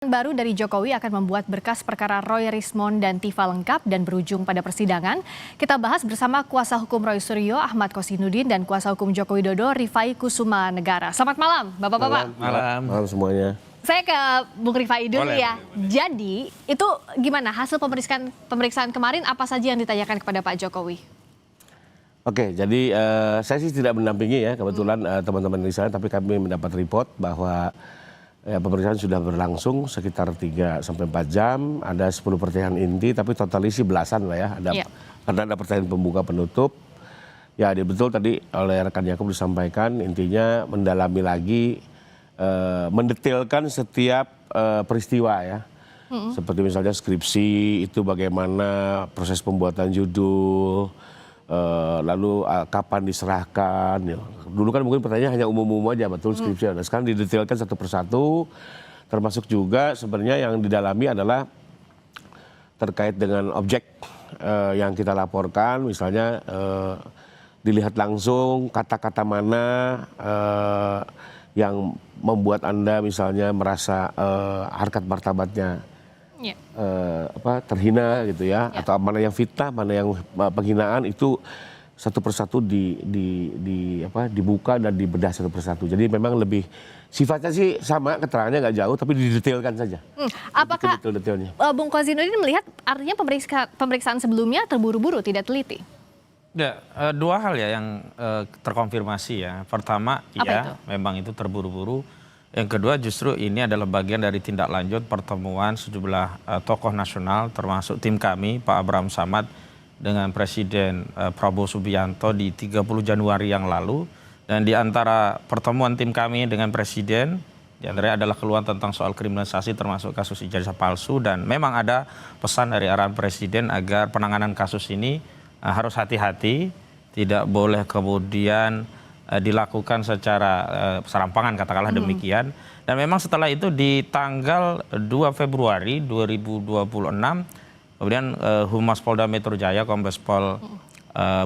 Baru dari Jokowi akan membuat berkas perkara Roy Rismond dan Tifa lengkap dan berujung pada persidangan. Kita bahas bersama kuasa hukum Roy Suryo, Ahmad Kosinudin, dan kuasa hukum Joko Widodo, Rifai Kusuma Negara. Selamat malam, Bapak-Bapak. Malam semuanya. Saya ke Bung Rifai dulu ya. Boleh. Jadi, itu gimana hasil pemeriksaan kemarin, apa saja yang ditanyakan kepada Pak Jokowi? Oke, jadi saya sih tidak mendampingi ya kebetulan teman-teman di sana, tapi kami mendapat report bahwa pemeriksaan sudah berlangsung sekitar 3 sampai 4 jam, ada 10 pertanyaan inti, tapi total isi belasan lah ya. Karena ada pertanyaan pembuka penutup. Ya, betul tadi oleh rekan Yakub disampaikan, intinya mendalami lagi, mendetailkan setiap peristiwa ya. Seperti misalnya skripsi itu bagaimana proses pembuatan judul, lalu kapan diserahkan. Ya. Dulu kan mungkin pertanyaan hanya umum-umum aja, betul skripsi. Nah, sekarang didetailkan satu persatu, termasuk juga sebenarnya yang didalami adalah terkait dengan objek yang kita laporkan, misalnya dilihat langsung kata-kata mana yang membuat Anda misalnya merasa harkat martabatnya terhina gitu ya, atau mana yang fitnah, mana yang penghinaan, itu satu persatu dibuka dan dibedah satu persatu. Jadi memang lebih sifatnya sih sama, keterangannya nggak jauh, tapi didetailkan saja. Apakah Bung Kosinudin melihat artinya pemeriksaan sebelumnya terburu-buru, tidak teliti? Ya, dua hal ya yang terkonfirmasi ya. Pertama, memang itu terburu-buru. Yang kedua, justru ini adalah bagian dari tindak lanjut pertemuan sejumlah tokoh nasional, termasuk tim kami, Pak Abraham Samad, dengan Presiden Prabowo Subianto di 30 Januari yang lalu. Dan di antara pertemuan tim kami dengan Presiden, di antaranya adalah keluhan tentang soal kriminalisasi termasuk kasus ijazah palsu. Dan memang ada pesan dari arahan Presiden agar penanganan kasus ini harus hati-hati, tidak boleh kemudian dilakukan secara serampangan, katakanlah demikian. Dan memang setelah itu di tanggal 2 Februari 2026, kemudian Humas Polda Metro Jaya, Kombes Pol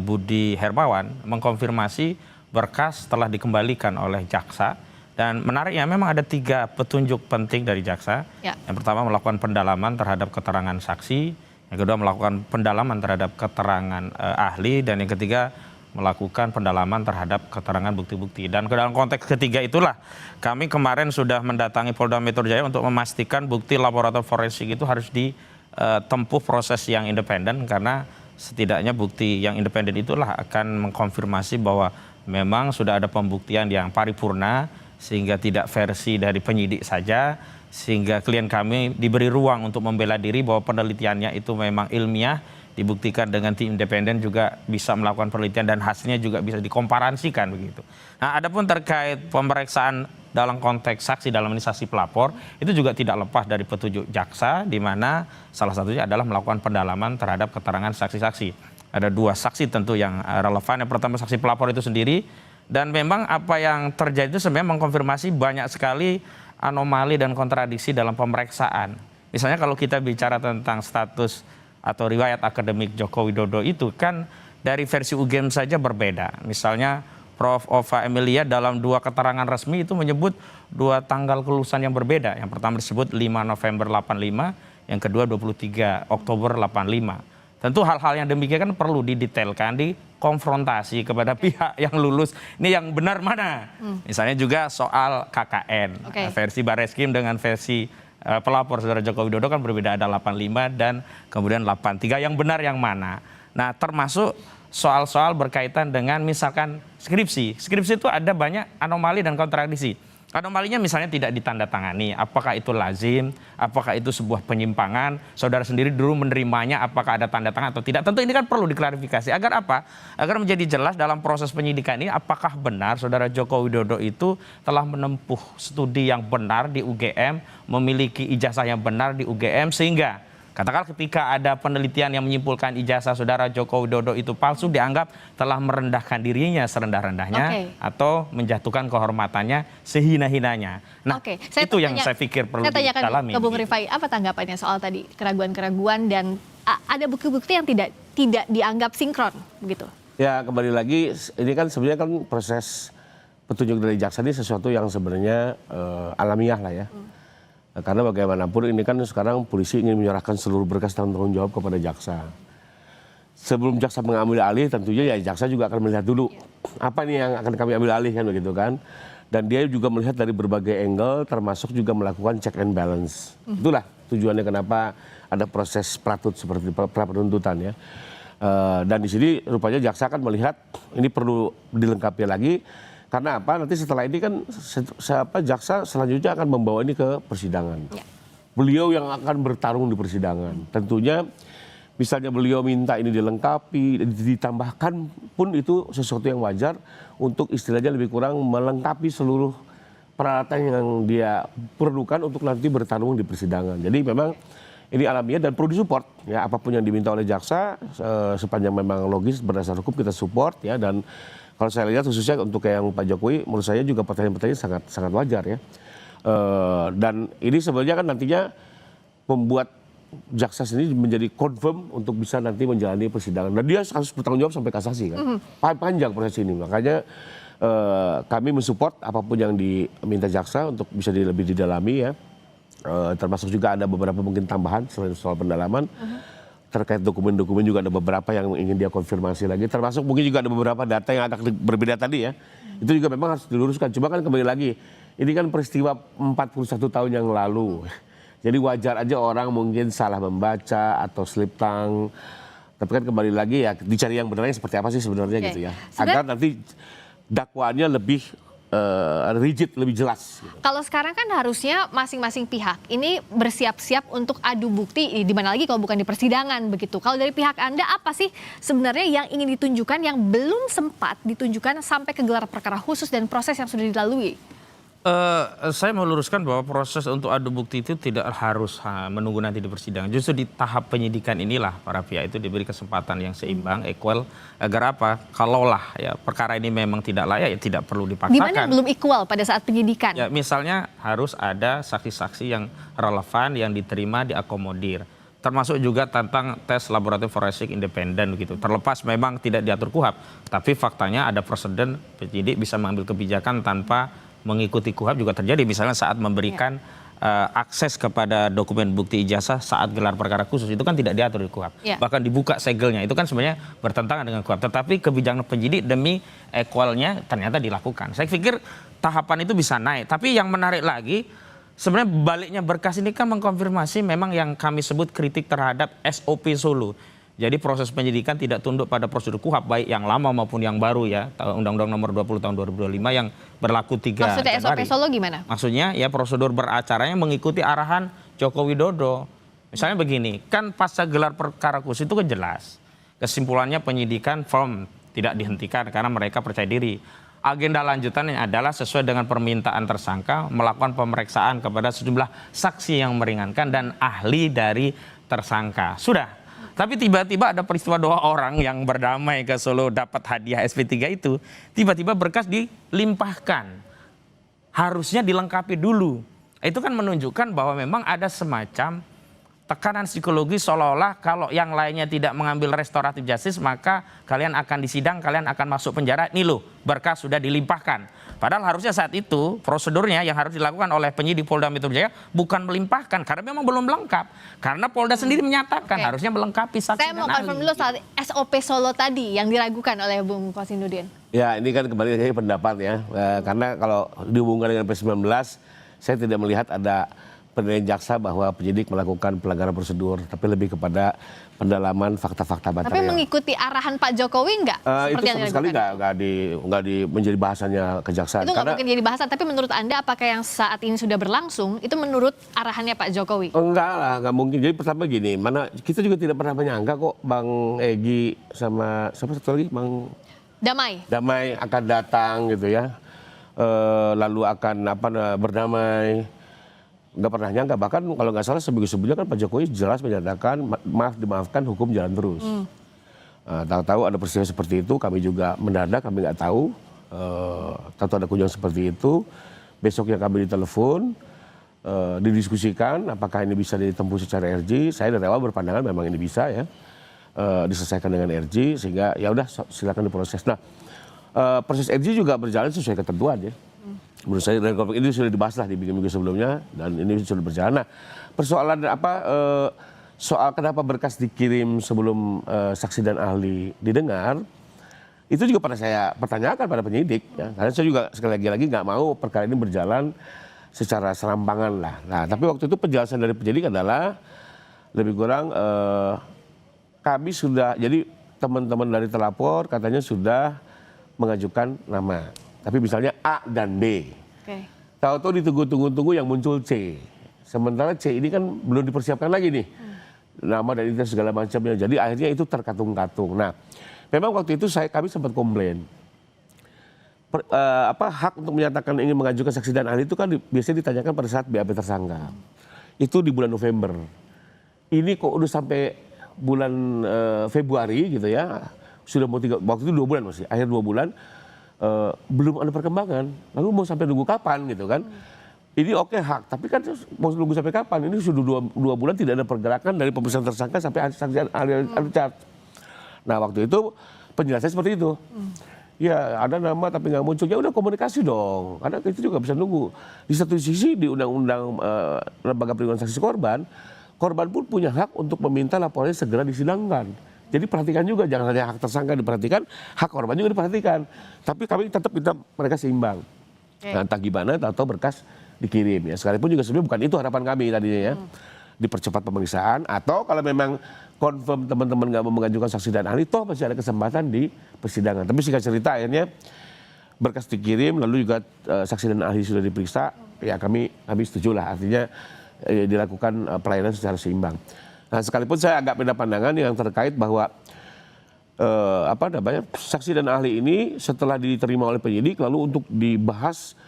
Budi Hermawan, mengkonfirmasi berkas telah dikembalikan oleh jaksa. Dan menariknya memang ada 3 petunjuk penting dari jaksa. Yang pertama, melakukan pendalaman terhadap keterangan saksi. Yang kedua, melakukan pendalaman terhadap keterangan ahli. Dan yang ketiga, melakukan pendalaman terhadap keterangan bukti-bukti. Dan dalam konteks ketiga itulah kami kemarin sudah mendatangi Polda Metro Jaya untuk memastikan bukti laboratorium forensik itu harus ditempuh proses yang independen, karena setidaknya bukti yang independen itulah akan mengkonfirmasi bahwa memang sudah ada pembuktian yang paripurna, sehingga tidak versi dari penyidik saja, sehingga klien kami diberi ruang untuk membela diri bahwa penelitiannya itu memang ilmiah, dibuktikan dengan tim independen juga bisa melakukan penelitian dan hasilnya juga bisa dikomparansikan begitu. Nah, adapun terkait pemeriksaan dalam konteks saksi dalam ini saksi pelapor, itu juga tidak lepas dari petunjuk jaksa, di mana salah satunya adalah melakukan pendalaman terhadap keterangan saksi-saksi. Ada 2 saksi tentu yang relevan. Yang pertama saksi pelapor itu sendiri, dan memang apa yang terjadi itu sebenarnya mengkonfirmasi banyak sekali anomali dan kontradiksi dalam pemeriksaan. Misalnya kalau kita bicara tentang status atau riwayat akademik Joko Widodo itu kan dari versi UGM saja berbeda. Misalnya Prof. Ova Emilia dalam 2 keterangan resmi itu menyebut 2 tanggal kelulusan yang berbeda. Yang pertama disebut 5 November 85, yang kedua 23 Oktober 85. Tentu hal-hal yang demikian kan perlu didetailkan, dikonfrontasi kepada pihak yang lulus. Ini yang benar mana? Misalnya juga soal KKN, versi Bareskrim dengan versi pelapor saudara Joko Widodo kan berbeda, ada 85 dan kemudian 83, yang benar yang mana. Nah, termasuk soal-soal berkaitan dengan misalkan skripsi. Skripsi itu ada banyak anomali dan kontradiksi. Anomalinya misalnya tidak ditandatangani, apakah itu lazim, apakah itu sebuah penyimpangan, saudara sendiri dulu menerimanya, apakah ada tanda tangan atau tidak. Tentu ini kan perlu diklarifikasi. Agar apa? Agar menjadi jelas dalam proses penyidikan ini apakah benar saudara Joko Widodo itu telah menempuh studi yang benar di UGM, memiliki ijazah yang benar di UGM, sehingga katakanlah ketika ada penelitian yang menyimpulkan ijazah saudara Joko Widodo itu palsu, dianggap telah merendahkan dirinya serendah-rendahnya atau menjatuhkan kehormatannya sehina-hinanya. Nah, itu yang saya pikir perlu didalami. Ke Bung Rifai, apa tanggapannya soal tadi keraguan-keraguan dan ada bukti-bukti yang tidak dianggap sinkron begitu? Ya, kembali lagi, ini kan sebenarnya kan proses petunjuk dari jaksa ini sesuatu yang sebenarnya alamiah lah ya. Karena bagaimanapun ini kan sekarang polisi ingin menyerahkan seluruh berkas tanggung jawab kepada jaksa. Sebelum jaksa mengambil alih, tentunya ya jaksa juga akan melihat dulu apa nih yang akan kami ambil alih kan begitu kan. Dan dia juga melihat dari berbagai angle, termasuk juga melakukan check and balance. Itulah tujuannya kenapa ada proses pratut seperti pra-penuntutan ya. Dan di sini rupanya jaksa akan melihat ini perlu dilengkapi lagi. Karena apa? Nanti setelah ini kan jaksa selanjutnya akan membawa ini ke persidangan. Ya. Beliau yang akan bertarung di persidangan. Tentunya misalnya beliau minta ini dilengkapi, ditambahkan pun itu sesuatu yang wajar untuk istilahnya lebih kurang melengkapi seluruh peralatan yang dia perlukan untuk nanti bertarung di persidangan. Jadi memang ini alamiah dan perlu disupport ya, apapun yang diminta oleh jaksa sepanjang memang logis berdasar hukum kita support ya. Dan kalau saya lihat khususnya untuk yang Pak Jokowi, menurut saya juga pertanyaan-pertanyaan sangat wajar ya. Dan ini sebenarnya kan nantinya membuat jaksa sendiri menjadi confirm untuk bisa nanti menjalani persidangan. Dan dia harus bertanggung jawab sampai kasasi kan. Panjang proses ini. Makanya kami mensupport apapun yang diminta jaksa untuk bisa lebih didalami ya. Termasuk juga ada beberapa mungkin tambahan selain soal pendalaman. Terkait dokumen-dokumen juga ada beberapa yang ingin dia konfirmasi lagi. Termasuk mungkin juga ada beberapa data yang agak berbeda tadi ya. Itu juga memang harus diluruskan. Cuma kan kembali lagi, ini kan peristiwa 41 tahun yang lalu. Jadi wajar aja orang mungkin salah membaca atau slip tongue. Tapi kan kembali lagi ya, dicari yang benarnya seperti apa sih sebenarnya gitu ya. Agar nanti dakwaannya lebih rigid, lebih jelas. Gitu. Kalau sekarang kan harusnya masing-masing pihak ini bersiap-siap untuk adu bukti, di mana lagi kalau bukan di persidangan begitu. Kalau dari pihak Anda apa sih sebenarnya yang ingin ditunjukkan yang belum sempat ditunjukkan sampai ke gelar perkara khusus dan proses yang sudah dilalui? Saya meluruskan bahwa proses untuk adu bukti itu tidak harus menunggu nanti di persidangan. Justru di tahap penyidikan inilah para pihak itu diberi kesempatan yang seimbang, equal, agar apa? Kalaulah ya perkara ini memang tidak layak, ya tidak perlu dipaksakan. Di mana belum equal pada saat penyidikan? Ya, misalnya harus ada saksi-saksi yang relevan, yang diterima, diakomodir. Termasuk juga tentang tes laboratorium forensik independen gitu. Terlepas memang tidak diatur KUHP, tapi faktanya ada presiden penyidik bisa mengambil kebijakan tanpa mengikuti KUHP juga terjadi, misalnya saat memberikan akses kepada dokumen bukti ijazah saat gelar perkara khusus, itu kan tidak diatur di KUHP. Bahkan dibuka segelnya, itu kan sebenarnya bertentangan dengan KUHP. Tetapi kebijakan penyidik demi equalnya ternyata dilakukan. Saya pikir tahapan itu bisa naik. Tapi yang menarik lagi, sebenarnya baliknya berkas ini kan mengkonfirmasi memang yang kami sebut kritik terhadap SOP Solo. Jadi proses penyidikan tidak tunduk pada prosedur KUHP, baik yang lama maupun yang baru ya. Undang-Undang nomor 20 tahun 2025 yang berlaku 3 Maksudnya Januari. SOP Solo gimana? Maksudnya ya prosedur beracaranya mengikuti arahan Joko Widodo. Misalnya begini, kan pasca gelar perkara khusus itu kan jelas. Kesimpulannya penyidikan firm, tidak dihentikan karena mereka percaya diri. Agenda lanjutannya adalah sesuai dengan permintaan tersangka melakukan pemeriksaan kepada sejumlah saksi yang meringankan dan ahli dari tersangka. Sudah. Tapi tiba-tiba ada peristiwa 2 orang yang berdamai ke Solo dapat hadiah SP3 itu. Tiba-tiba berkas dilimpahkan. Harusnya dilengkapi dulu. Itu kan menunjukkan bahwa memang ada semacam tekanan psikologi seolah-olah kalau yang lainnya tidak mengambil restoratif justice maka kalian akan disidang, kalian akan masuk penjara. Nih loh, berkas sudah dilimpahkan. Padahal harusnya saat itu prosedurnya yang harus dilakukan oleh penyidik Polda Metro Jaya bukan melimpahkan karena memang belum lengkap. Karena Polda sendiri menyatakan harusnya melengkapi saksi dan ahli. Saya mau konfirm dulu soal SOP Solo tadi yang diragukan oleh Bung Kosinuddin. Ya ini kan kembali lagi pendapat ya. Karena kalau dihubungkan dengan P19 saya tidak melihat ada penilaian jaksa bahwa penyidik melakukan pelanggaran prosedur, tapi lebih kepada pendalaman fakta-fakta material. Tapi mengikuti arahan Pak Jokowi enggak? Itu sama sekali nggak menjadi bahasannya kejaksaan. Itu nggak mungkin jadi bahasan, tapi menurut Anda apakah yang saat ini sudah berlangsung itu menurut arahannya Pak Jokowi? Enggak lah, nggak mungkin. Jadi pertama gini, kita juga tidak pernah menyangka kok Bang Egy sama siapa satu lagi Bang Damai akan datang gitu ya, lalu akan berdamai. Nggak pernah nyangka, bahkan kalau nggak salah seminggu sebelumnya kan Pak Jokowi jelas menyatakan dimaafkan hukum jalan terus. Tahu-tahu ada peristiwa seperti itu, kami juga mendadak, kami nggak tahu. Tahu-tahu ada kunjungan seperti itu, besoknya kami ditelepon, didiskusikan apakah ini bisa ditempuh secara RJ. Saya dari awal berpandangan memang ini bisa ya, diselesaikan dengan RJ, sehingga ya udah silakan diproses. Nah, proses RJ juga berjalan sesuai ketentuan ya. Menurut saya dari konflik ini sudah dibahas lah di minggu-minggu sebelumnya dan ini sudah berjalan. Nah, persoalan soal kenapa berkas dikirim sebelum saksi dan ahli didengar, itu juga pernah saya pertanyakan pada penyidik. Ya. Karena saya juga sekali lagi nggak mau perkara ini berjalan secara serampangan lah. Nah, tapi waktu itu penjelasan dari penyidik adalah lebih kurang kami sudah, jadi teman-teman dari terlapor katanya sudah mengajukan nama. Tapi misalnya A dan B. Okay. Tahu-tahu ditunggu-tunggu yang muncul C. Sementara C ini kan belum dipersiapkan lagi nih. Nama dan identitas segala macamnya. Jadi akhirnya itu terkatung-katung. Nah, memang waktu itu kami sempat komplain. Hak untuk menyatakan ingin mengajukan saksi dan ahli itu kan biasanya ditanyakan pada saat BAP tersangka. Itu di bulan November. Ini kok udah sampai bulan Februari gitu ya. Sudah mau waktu itu 2 bulan masih. Akhir 2 bulan. Belum ada perkembangan. Lalu mau sampai nunggu kapan gitu kan. Ini oke hak, tapi kan mau nunggu sampai kapan? Ini sudah 2 bulan tidak ada pergerakan dari pemeriksaan tersangka sampai saksi ahli charge. Nah waktu itu penjelasan seperti itu. Ya ada nama tapi nggak muncul, ya udah komunikasi dong. Karena itu juga bisa nunggu. Di satu sisi di Undang-Undang Lembaga Perlindungan Saksi Korban, korban pun punya hak untuk meminta laporannya segera disidangkan. Jadi perhatikan juga, jangan hanya hak tersangka diperhatikan, hak korban juga diperhatikan. Tapi kami tetap minta mereka seimbang. Nah, entah gimana, atau berkas dikirim ya. Sekalipun juga sebenarnya bukan itu harapan kami tadinya ya. Dipercepat pemeriksaan atau kalau memang confirm teman-teman nggak mau mengajukan saksi dan ahli, toh masih ada kesempatan di persidangan. Tapi singkat cerita akhirnya berkas dikirim, lalu juga saksi dan ahli sudah diperiksa, ya kami setuju lah. Artinya dilakukan pelayanan secara seimbang. Nah, sekalipun saya agak beda pandangan yang terkait bahwa saksi dan ahli ini setelah diterima oleh penyidik lalu untuk dibahas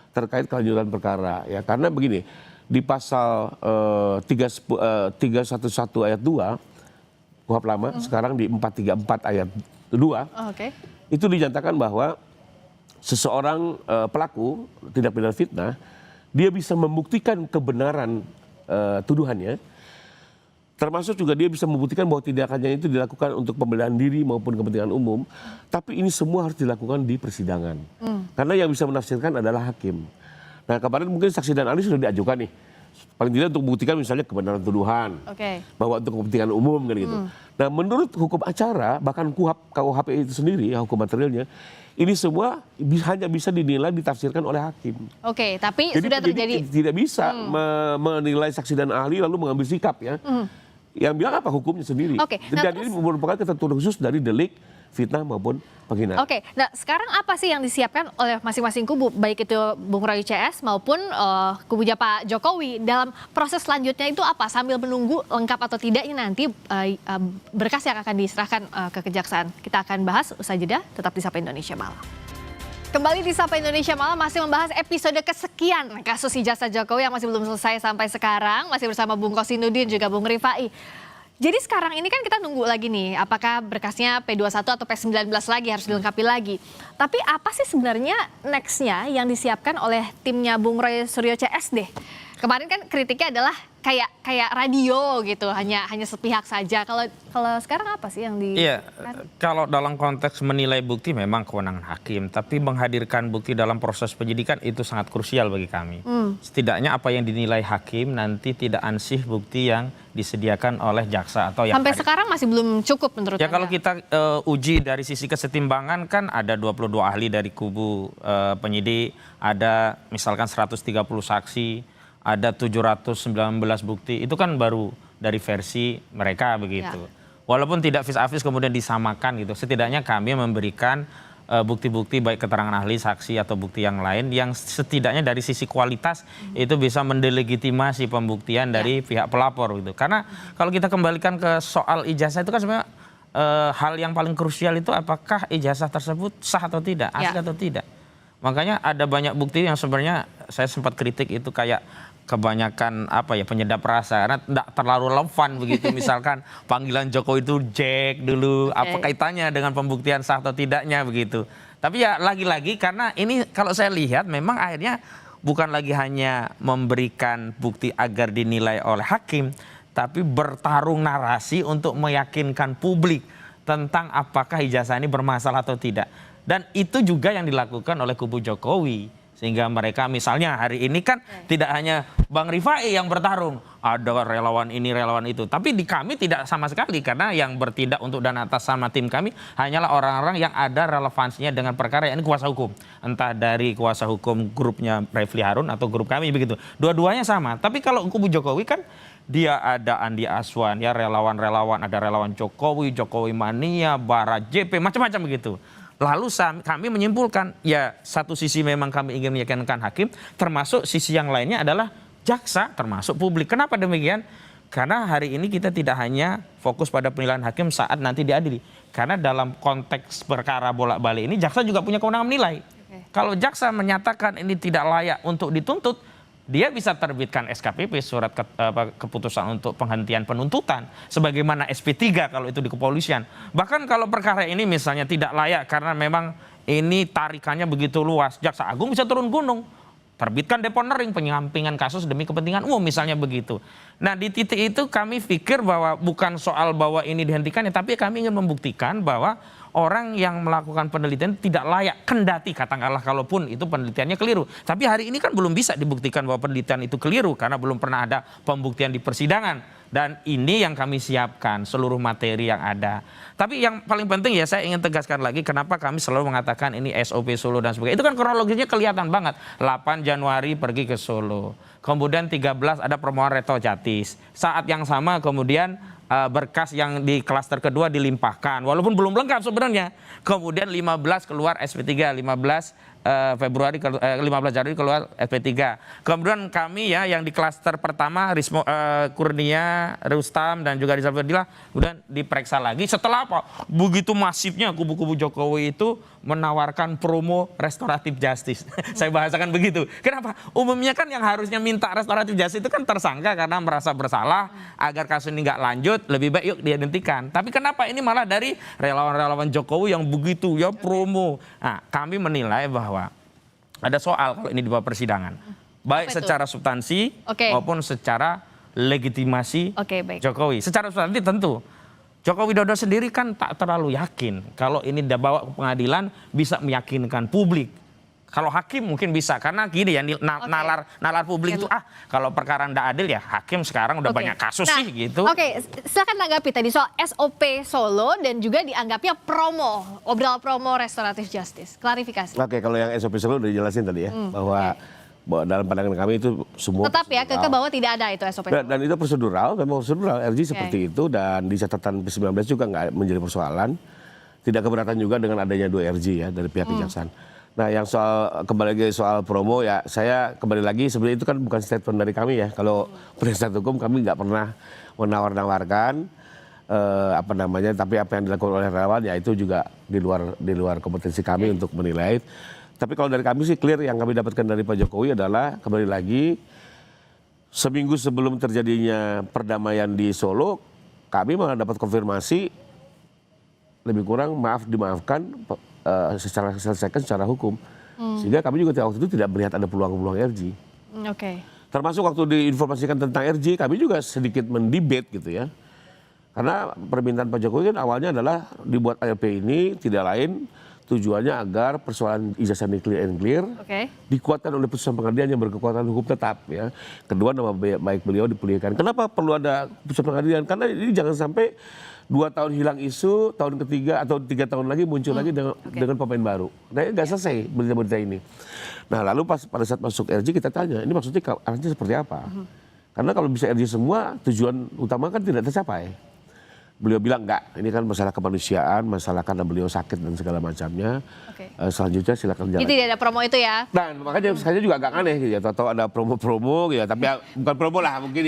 terkait kelanjutan perkara ya, karena begini, di pasal 311 ayat 2 KUHP lama sekarang di 434 ayat 2 itu dinyatakan bahwa seseorang pelaku tindak pidana fitnah dia bisa membuktikan kebenaran tuduhannya. Termasuk juga dia bisa membuktikan bahwa tindakannya itu dilakukan untuk pembelaan diri maupun kepentingan umum. Tapi ini semua harus dilakukan di persidangan. Karena yang bisa menafsirkan adalah hakim. Nah kemarin mungkin saksi dan ahli sudah diajukan nih. Paling tidak untuk membuktikan misalnya kebenaran tuduhan. Bahwa untuk kepentingan umum kan gitu. Nah menurut hukum acara, bahkan KUHP itu sendiri, ya, hukum materialnya, ini semua hanya bisa dinilai, ditafsirkan oleh hakim. Tapi jadi, sudah terjadi. Tidak bisa menilai saksi dan ahli lalu mengambil sikap ya. Yang bilang apa hukumnya sendiri. Dan ini merupakan ketentuan khusus dari delik fitnah maupun penghinaan. Nah sekarang apa sih yang disiapkan oleh masing-masing kubu, baik itu Bung Roy CS maupun kubunya Pak Jokowi dalam proses selanjutnya itu apa? Sambil menunggu lengkap atau tidaknya nanti berkas yang akan diserahkan ke kejaksaan. Kita akan bahas usai jeda, tetap di Sapa Indonesia Malam. Kembali di Sapa Indonesia Malam masih membahas episode kesekian kasus ijazah Jokowi yang masih belum selesai sampai sekarang. Masih bersama Bung Kosinudin juga Bung Rifai. Jadi sekarang ini kan kita nunggu lagi nih apakah berkasnya P21 atau P19 lagi harus dilengkapi lagi. Tapi apa sih sebenarnya nextnya yang disiapkan oleh timnya Bung Roy Suryo CS deh? Kemarin kan kritiknya adalah kayak radio gitu, hanya sepihak saja. Kalau sekarang apa sih yang di? Iya, kalau dalam konteks menilai bukti memang kewenangan hakim, tapi menghadirkan bukti dalam proses penyidikan itu sangat krusial bagi kami. Setidaknya apa yang dinilai hakim nanti tidak ansih bukti yang disediakan oleh jaksa atau yang sampai sekarang masih belum cukup menurut Anda? Kalau kita uji dari sisi kesetimbangan kan ada 22 ahli dari kubu penyidik, ada misalkan 130 saksi, ada 719 bukti, itu kan baru dari versi mereka begitu. Walaupun tidak vis-a-vis kemudian disamakan gitu, setidaknya kami memberikan bukti-bukti baik keterangan ahli, saksi atau bukti yang lain yang setidaknya dari sisi kualitas itu bisa mendelegitimasi pembuktian dari pihak pelapor gitu. Karena kalau kita kembalikan ke soal ijazah itu kan sebenarnya hal yang paling krusial itu apakah ijazah tersebut sah atau tidak, asli atau tidak. Makanya ada banyak bukti yang sebenarnya saya sempat kritik itu kayak kebanyakan penyedap rasa karena tidak terlalu relevan begitu. Misalkan panggilan Jokowi itu Jack dulu, apa kaitannya dengan pembuktian sah atau tidaknya begitu. Tapi ya lagi-lagi karena ini kalau saya lihat memang akhirnya bukan lagi hanya memberikan bukti agar dinilai oleh hakim, tapi bertarung narasi untuk meyakinkan publik tentang apakah ijazah ini bermasalah atau tidak. Dan itu juga yang dilakukan oleh kubu Jokowi. Sehingga mereka misalnya hari ini kan tidak hanya Bang Rifai yang bertarung, ada relawan ini, relawan itu. Tapi di kami tidak sama sekali, karena yang bertindak untuk dana atas sama tim kami hanyalah orang-orang yang ada relevansinya dengan perkara, ini kuasa hukum. Entah dari kuasa hukum grupnya Refli Harun atau grup kami begitu. Dua-duanya sama. Tapi kalau kubu Jokowi kan dia ada Andi Aswan, ya relawan-relawan, ada relawan Jokowi, Jokowi Mania, Bara JP, macam-macam begitu. Lalu kami menyimpulkan, ya satu sisi memang kami ingin meyakinkan hakim, termasuk sisi yang lainnya adalah jaksa, termasuk publik. Kenapa demikian? Karena hari ini kita tidak hanya fokus pada penilaian hakim saat nanti diadili. Karena dalam konteks perkara bolak-balik ini, jaksa juga punya kewenangan menilai. Kalau jaksa menyatakan ini tidak layak untuk dituntut, dia bisa terbitkan SKPP, surat keputusan untuk penghentian penuntutan, sebagaimana SP3 kalau itu di kepolisian. Bahkan kalau perkara ini misalnya tidak layak karena memang ini tarikannya begitu luas, Jaksa Agung bisa turun gunung, terbitkan deponering, penyampingan kasus demi kepentingan umum misalnya begitu. Nah di titik itu kami pikir bahwa bukan soal bahwa ini dihentikan, ya, tapi kami ingin membuktikan bahwa orang yang melakukan penelitian tidak layak, kendati katakanlah kalaupun itu penelitiannya keliru. Tapi hari ini kan belum bisa dibuktikan bahwa penelitian itu keliru karena belum pernah ada pembuktian di persidangan. Dan ini yang kami siapkan, seluruh materi yang ada. Tapi yang paling penting ya saya ingin tegaskan lagi kenapa kami selalu mengatakan ini SOP Solo dan sebagainya. Itu kan kronologisnya kelihatan banget. 8 Januari pergi ke Solo. Kemudian 13 ada permohonan Reto Jatis. Saat yang sama kemudian berkas yang di klaster kedua dilimpahkan walaupun belum lengkap sebenarnya. Kemudian 15 keluar SP3, 15 Januari keluar SP3. Kemudian kami ya yang di klaster pertama Kurnia, Rustam dan juga Rizal Ferdila kemudian diperiksa lagi. Setelah apa? Begitu masifnya kubu-kubu Jokowi itu menawarkan promo restoratif justice. Saya bahasakan begitu. Kenapa? Umumnya kan yang harusnya minta restoratif justice itu kan tersangka karena merasa bersalah agar kasus ini nggak lanjut, lebih baik yuk dihentikan. Tapi kenapa ini malah dari relawan-relawan Jokowi yang begitu ya promo. Nah, kami menilai bahwa ada soal kalau ini di bawah persidangan. Baik secara substansi maupun secara legitimasi Jokowi. Secara substansi tentu Joko Widodo sendiri kan tak terlalu yakin kalau ini dibawa ke pengadilan bisa meyakinkan publik. Kalau hakim mungkin bisa karena gini ya nalar publik itu kalau perkara ndak adil ya hakim sekarang udah banyak kasus sih gitu. Silakan tanggapi tadi soal SOP Solo dan juga dianggapnya promo, obral promo restoratif justice. Klarifikasi. Kalau yang SOP Solo udah dijelasin tadi ya bahwa dalam pandangan kami itu semua tetap ya ke bawah tidak ada itu SOP. Dan itu prosedural, memang prosedural RJ seperti itu dan di catatan P19 juga nggak menjadi persoalan. Tidak keberatan juga dengan adanya 2 RJ ya dari pihak kejaksaan. Nah yang soal kembali lagi soal promo ya saya kembali lagi sebenarnya itu kan bukan statement dari kami ya. Kalau penasihat hukum kami nggak pernah menawar-nawarkan tapi apa yang dilakukan oleh relawan ya itu juga di luar kompetensi kami untuk menilai. Tapi kalau dari kami sih clear yang kami dapatkan dari Pak Jokowi adalah kembali lagi seminggu sebelum terjadinya perdamaian di Solo kami malah dapat konfirmasi lebih kurang dimaafkan selesaikan secara hukum. Sehingga kami juga waktu itu tidak melihat ada peluang-peluang RJ. Termasuk waktu diinformasikan tentang RJ kami juga sedikit mendebate gitu ya. Karena permintaan Pak Jokowi kan awalnya adalah dibuat ARP ini tidak lain tujuannya agar persoalan ijazah clear and clear dikuatkan oleh putusan pengadilan yang berkekuatan hukum tetap ya. Kedua nama baik beliau dipulihkan. Kenapa perlu ada putusan pengadilan? Karena ini jangan sampai 2 tahun hilang isu, tahun ketiga atau 3 tahun lagi muncul lagi dengan pemain baru. Nah nggak selesai berita-berita ini. Nah lalu pada saat masuk RJ kita tanya, ini maksudnya arahnya seperti apa? Karena kalau bisa RJ semua tujuan utama kan tidak tercapai. Beliau bilang enggak, ini kan masalah kemanusiaan, masalah karena beliau sakit dan segala macamnya. Selanjutnya silakan jalan. Jadi tidak ada promo itu ya? Nah makanya saya juga agak aneh gitu ya, atau ada promo-promo gitu ya, tapi ya, bukan promo lah mungkin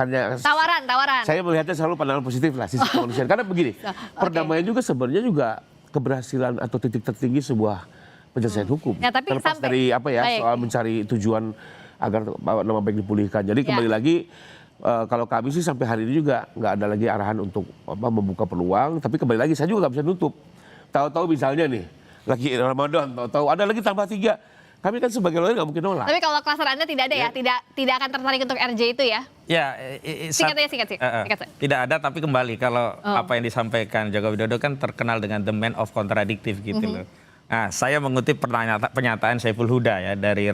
hanya tawaran. Saya melihatnya selalu pandangan positif lah sisi kemanusiaan. Karena begini, perdamaian juga sebenarnya juga keberhasilan atau titik tertinggi sebuah penyelesaian hukum. Ya, tapi terlepas dari soal mencari tujuan agar nama baik dipulihkan. Jadi kembali lagi. Kalau kami sih sampai hari ini juga nggak ada lagi arahan untuk membuka peluang. Tapi kembali lagi saya juga nggak bisa nutup. Tahu-tahu misalnya nih lagi Ramadan, tahu-tahu ada lagi tambah 3. Kami kan sebagai lawyer nggak mungkin nolak. Tapi kalau klaster Anda tidak ada ya, tidak akan tertarik untuk RJ itu ya? Ya, singkat. Tidak ada, tapi kembali kalau apa yang disampaikan Joko Widodo kan terkenal dengan the man of contradictive gitu loh. Nah, saya mengutip pernyataan Saiful Huda ya dari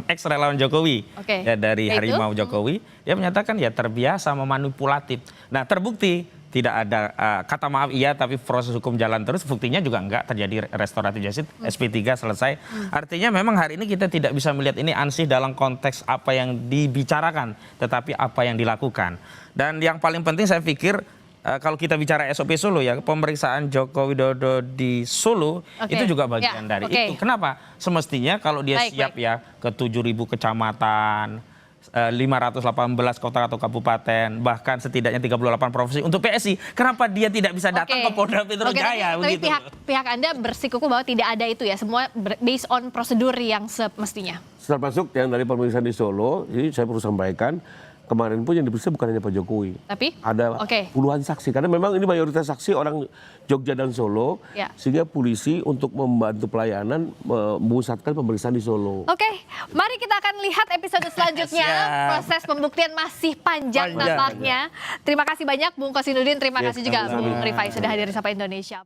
ex relawan Jokowi, ya dari Harimau Jokowi. Dia menyatakan ya terbiasa memanipulatif. Nah, terbukti tidak ada kata maaf iya, tapi proses hukum jalan terus. Buktinya juga enggak terjadi restoratif justice, SP3 selesai. Artinya memang hari ini kita tidak bisa melihat ini ansih dalam konteks apa yang dibicarakan, tetapi apa yang dilakukan. Dan yang paling penting saya pikir, kalau kita bicara SOP Solo ya, pemeriksaan Joko Widodo di Solo itu juga bagian dari itu. Kenapa? Semestinya kalau dia siap ya ke 7.000 kecamatan, 518 kota atau kabupaten, bahkan setidaknya 38 provinsi untuk PSI. Kenapa dia tidak bisa datang ke Polda Metro Jaya? Tapi pihak Anda bersikukuh bahwa tidak ada itu ya, semua based on prosedur yang semestinya. Termasuk yang dari pemeriksaan di Solo, jadi saya perlu sampaikan, kemarin pun yang diperiksa bukan hanya Pak Jokowi. Tapi ada puluhan saksi. Karena memang ini mayoritas saksi orang Jogja dan Solo. Sehingga polisi untuk membantu pelayanan memusatkan pemeriksaan di Solo. Mari kita akan lihat episode selanjutnya. Proses pembuktian masih panjang nampaknya. Terima kasih banyak Bung Kosinudin, terima kasih juga Bung Rifai sudah hadir di Sapa Indonesia.